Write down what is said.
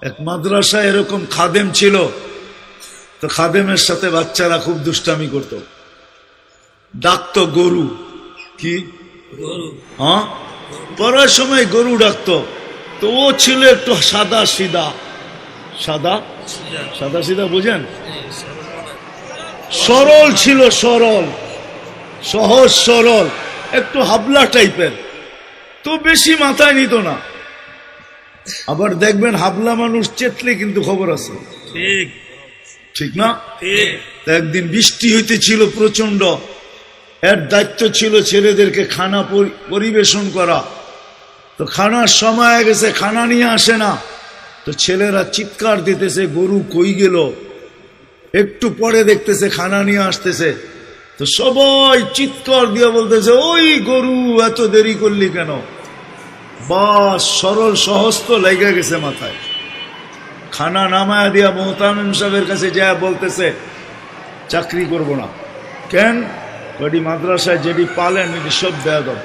এক মাদ্রাসায় এরকম খাদেম ছিল, তো খাদেমের সাথে বাচ্চারা খুব দুষ্টামি করত, ডাকতো গরু। কি হ্যাঁ, পড়ার সময় গরু ডাকতো। তো ও ছিল একটু সাদা সিধা, সাদা সাদা সিধা বুঝেন, সরল ছিল, সরল সহজ সরল, একটু হাবলা টাইপের, তো বেশি মাথায় নিত না। আবার দেখবেন হাবলা মানুষ চেতলে কিন্তু খবর আছে, ঠিক ঠিক না? ঠিক। একদিন বৃষ্টি হইতেছিল প্রচন্ড, এর দায়িত্ব ছিল ছেলেদেরকে খানা পরিবেশন করা। তো খানার সময় গেছে, খানা নিয়ে আসে না, তো ছেলেরা চিৎকার দিতেছে গরু কই গেল। একটু পরে দেখতেছে খানা নিয়ে আসতেছে, তো সবাই চিৎকার দিয়ে বলতেছে ওই গরু এত দেরি করলি কেন? বাস সরল সহজ তো লেগে গেছে মাথায়। খানা নামায়া দিয়া মোহতামিম সাহেবের কাছে যায় বলতেছে চাকরি করব না। কেন? মাদ্রাসায় যেটি পালেন এটি সব দেয়া দাও।